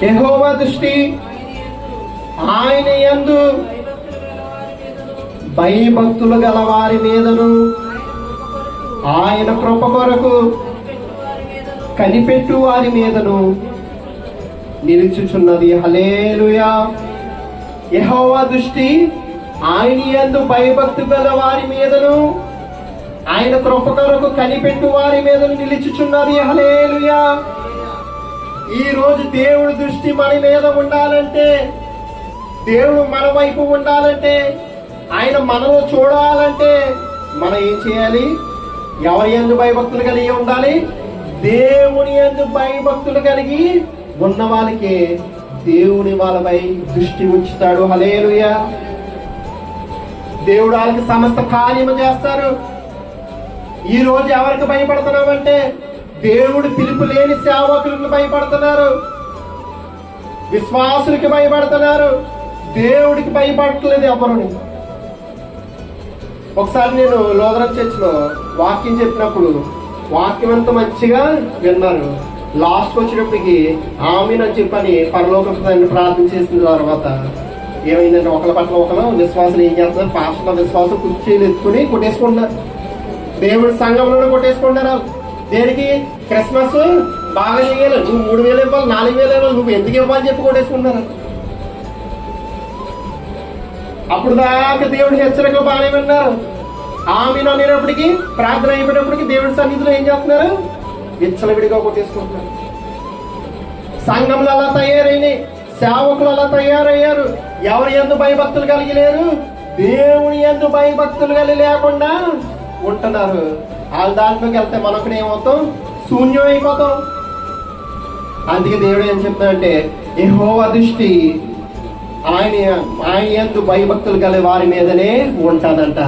యెహోవా దృష్టి ఆయన యందు భయభక్తులు గల వారి మీదను ఆయన కృప కొరకు కనిపెట్టు వారి మీదను నిలుచుచున్నది. హల్లెలూయా. యెహోవా దృష్టి ఆయన యందు భయభక్తి గల వారి మీదను ఆయన కృప కొరకు కనిపెట్టు వారి మీదను నిలుచుచున్నది. హల్లెలూయా. ఈ రోజు దేవుడి దృష్టి మన మీద ఉండాలంటే, దేవుడు మన వైపు ఉండాలంటే, ఆయన మనలో చూడాలంటే మనం ఏం చేయాలి? ఎవరి యందు భయభక్తులు కలిగి ఉండాలి? దేవుని యందు భయభక్తులు కలిగి ఉన్న వాళ్ళకి దేవుని వాళ్ళపై దృష్టి ఉంచుతాడు. హల్లెలూయా. దేవుడు వాళ్ళకి సమస్త కార్యము చేస్తారు. ఈ రోజు ఎవరికి భయపడుతున్నామంటే దేవుడు పిలుపు లేని సేవకులకు భయపడుతున్నారు, విశ్వాసులకి భయపడుతున్నారు, దేవుడికి భయపడట్లేదు ఎవరుని. ఒకసారి నేను లోదరం చర్చిలో వాక్యం చెప్పినప్పుడు వాక్యం అంతా మంచిగా విన్నారు. లాస్ట్ వచ్చేటప్పటికి ఆమెను అని చెప్పని పరలోక ప్రార్థన చేసిన తర్వాత ఏమైందంటే ఒకరి పట్ల ఒకరు విశ్వాసం ఏం చేస్తున్నారు? పాస్టర్ల విశ్వాసం కుర్చీలు ఎత్తుకుని కొట్టేసుకుంటున్నారు, దేవుడి సంఘంలో కొట్టేసుకుంటారు. దేనికి? క్రిస్మస్ బాగా చేయాలి, నువ్వు 3,000 ఇవ్వాలి, 4,000 ఇవ్వాలి, నువ్వు ఎందుకు ఇవ్వాలి చెప్పి కొట్టేసుకుంటారు. అప్పుడు దాకా దేవుడి హెచ్చరికలు బాగానే విన్నారు. ఆమెను అనేటప్పటికి ప్రార్థన అయిపోయినప్పటికీ దేవుడి సన్నిధిలో ఏం చేస్తున్నారు? విచ్చలవిడిగా కొట్టేసుకుంటున్నారు. సంఘంలో అలా తయారైనాయి, సేవకులు అలా తయారయ్యారు. ఎవరి యందు భయభక్తులు కలిగి లేరు, దేవుని యందు భయభక్తులు కలిగి లేకుండా ఉంటున్నారు. వాళ్ళ దాంట్లోకి వెళ్తే మనకు ఏమవుతాం? శూన్యం అయిపోతాం. అందుకే దేవుడు ఏం చెప్తాడంటే యెహోవా దృష్టి ఆయన యందు భయభక్తులు కలిగి వారి మీదనే ఉంటుందంట.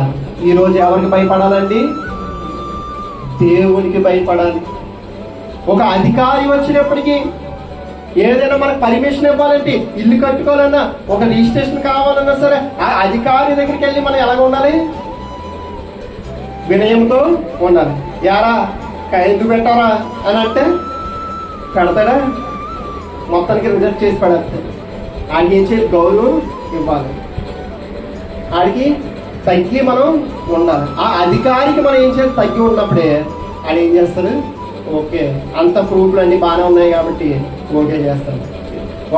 ఈరోజు ఎవరికి భయపడాలండి? దేవునికి భయపడాలి. ఒక అధికారి వచ్చినప్పటికీ ఏదైనా మనకు పర్మిషన్ ఇవ్వాలంటే, ఇల్లు కట్టుకోవాలన్నా, ఒక రిజిస్ట్రేషన్ కావాలన్నా సరే ఆ అధికారి దగ్గరికి వెళ్ళి మనం ఎలాగ ఉండాలి? వినయంతో ఉండాలి. యారా ఎందుకు పెట్టారా అని అంటే పెడతాడా? మొత్తానికి రిజెక్ట్ చేసి పెడతాడు. ఆడికి ఏం చేయాలి? గౌరవం ఇవ్వాలి. ఆడికి తగ్గి మనం ఉండాలి. ఆ అధికారికి మనం ఏం చేయాలి? తగ్గి ఉన్నప్పుడే ఆడు ఏం చేస్తాడు? ఓకే, అంత ప్రూఫ్లు అన్నీ బాగానే ఉన్నాయి కాబట్టి ఓకే చేస్తాను.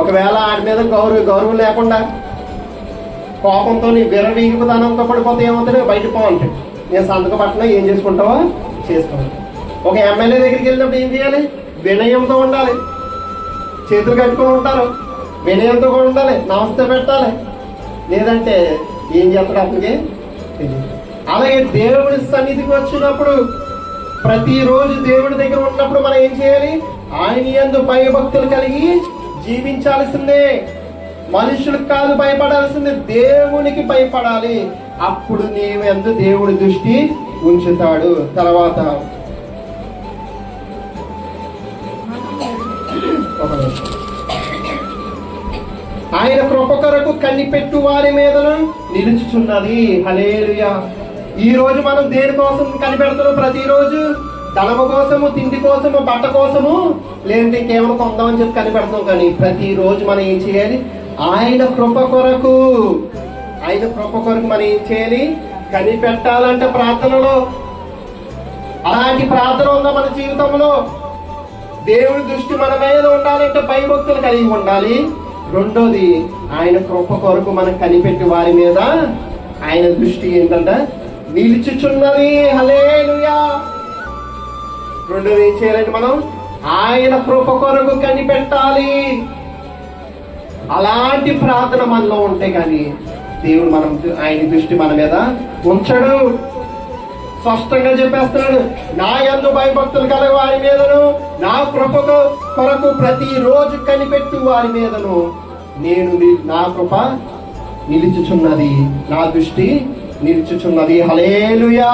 ఒకవేళ ఆడి మీద గౌరవం లేకుండా కోపంతో విరవీగిపోతానంతో పడిపోతే ఏమవుతాడు? బయట పోవంటాడు. నేను సంతకం పట్టినా ఏం చేసుకుంటావో చేసుకోవాలి. ఒక ఎమ్మెల్యే దగ్గరికి వెళ్ళినప్పుడు ఏం చేయాలి? వినయంతో ఉండాలి. చేతులు కట్టుకొని ఉంటారు, వినయంతో కూడా ఉండాలి, నమస్తే పెట్టాలి. లేదంటే ఏం చేస్తాడు అతనికి తెలియదు. అలాగే దేవుడి సన్నిధికి వచ్చినప్పుడు, ప్రతిరోజు దేవుడి దగ్గర ఉన్నప్పుడు మనం ఏం చేయాలి? ఆయన యందు భయభక్తులు కలిగి జీవించాల్సిందే. మనుషులకు కాదు భయపడాల్సిందే, దేవునికి భయపడాలి. అప్పుడు నీ యందు దేవుడి దృష్టి ఉంచుతాడు. తర్వాత ఆయన కృప కొరకు కనిపెట్టు వారి మీదను నిలుచుచున్నది. హల్లెలూయా. ఈ రోజు మనం దేనికోసం కనిపెడుతున్నాం? ప్రతిరోజు ధనము కోసము, తిండి కోసము, బట్ట కోసము, లేదంటే కేవలం కొందామని చెప్పి కనిపెడుతున్నాం. కానీ ప్రతిరోజు మనం ఏం చేయాలి? ఆయన కృప కొరకు మనం ఏం చేయాలి? కనిపెట్టాలంటే ప్రార్థనలో. అలాంటి ప్రార్థన ఉందా మన జీవితంలో? దేవుడి దృష్టి మన మీద ఉండాలంటే భయభక్తులు కలిగి ఉండాలి. రెండోది, ఆయన కృప కొరకు మనం కనిపెట్టి వారి మీద ఆయన దృష్టి ఏంటంటే నిలుచుచున్నది. హల్లెలూయా. రెండోది ఏం చేయాలంటే మనం ఆయన కృప కొరకు కనిపెట్టాలి. అలాంటి ప్రార్థన మనలో ఉంటే కానీ దేవుడు ఆయన దృష్టి మన మీద ఉంచడు. స్పష్టంగా చెప్పేస్తున్నాడు, నా యందు భయభక్తులు కల వారి మీదను, నా కృప కొరకు ప్రతిరోజు కనిపెట్టు వారి మీదను నా కృప నిలుచుచున్నది, నా దృష్టి నిలుచుచున్నది. హల్లెలూయా.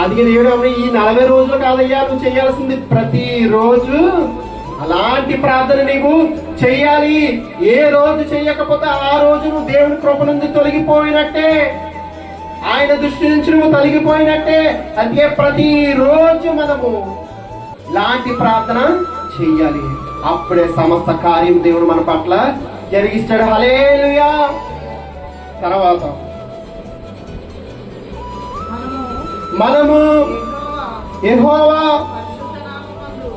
అందుకే దేవుడు ఈ 40 రోజులు కాదయ్యా నువ్వు చేయాల్సింది, ప్రతిరోజు అలాంటి ప్రార్థన నీవు చెయ్యాలి. ఏ రోజు చెయ్యకపోతే ఆ రోజు నువ్వు దేవుని కృప నుండి తొలగిపోయినట్టే, ఆయన దృష్టి నుంచి నువ్వు తొలగిపోయినట్టే. అందుకే ప్రతిరోజు మనము లాంటి ప్రార్థన చెయ్యాలి. అప్పుడే సమస్త కార్యం దేవుడు మన పట్ల జరిగిస్తాడు. హల్లెలూయా. తర్వాత మనము యెహోవా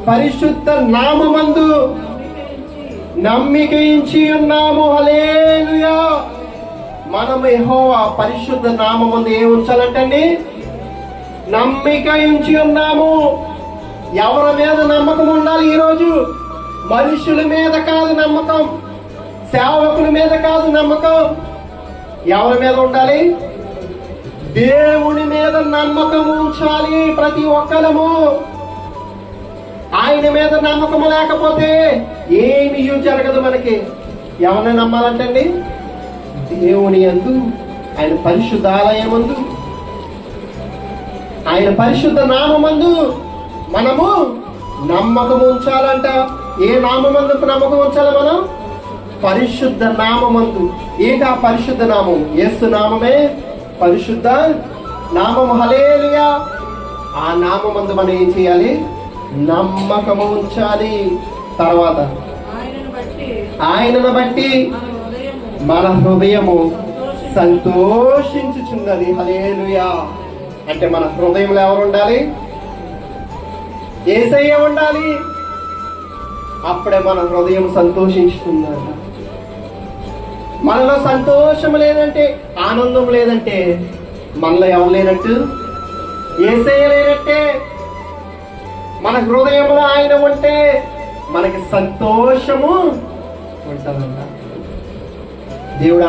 పరిశుద్ధ నామమందు నమ్మిక ఉంచి ఉన్నాము. హల్లెలూయా. మనము యెహోవా పరిశుద్ధ నామమందు ఏం ఉంచాలంటండి? నమ్మిక ఉంచి ఉన్నాము. ఎవరి మీద నమ్మకం ఉండాలి ఈరోజు? మనుషుల మీద కాదు నమ్మకం, సేవకుల మీద కాదు నమ్మకం. ఎవరి మీద ఉండాలి? దేవుని మీద నమ్మకం ఉంచాలి ప్రతి ఒక్కరము. ఆయన మీద నమ్మకం లేకపోతే ఏమి జరగదు మనకి. ఎవరిని నమ్మాలంటండి? దేవుని యందు, ఆయన పరిశుద్ధ ఆలయమందు, ఆయన పరిశుద్ధ నామమందు మనము నమ్మకం ఉంచాలంట. ఏ నామమందు నమ్మకం ఉంచాలి మనం? పరిశుద్ధ నామమందు. ఏంటి ఆ పరిశుద్ధ నామం? యేసు నామమే పరిశుద్ధ నామం. హల్లెలూయా. ఆ నామమందు మనం ఏం చేయాలి? నమ్మకము ఉంచాలి. తర్వాత ఆయనను బట్టి మన హృదయము సంతోషించుచున్నది. హల్లెలూయా. అంటే మన హృదయంలో ఎవరు ఉండాలి? యేసయ్య ఉండాలి. అప్పుడే మన హృదయం సంతోషించుతుందంట. మనలో సంతోషం లేదంటే, ఆనందం లేదంటే మనలో ఎవరు లేనట్టు? యేసయ్య లేనట్టే. మన హృదయంలో ఆయన ఉంటే మనకి సంతోషము ఉంటుందంట. దేవుడు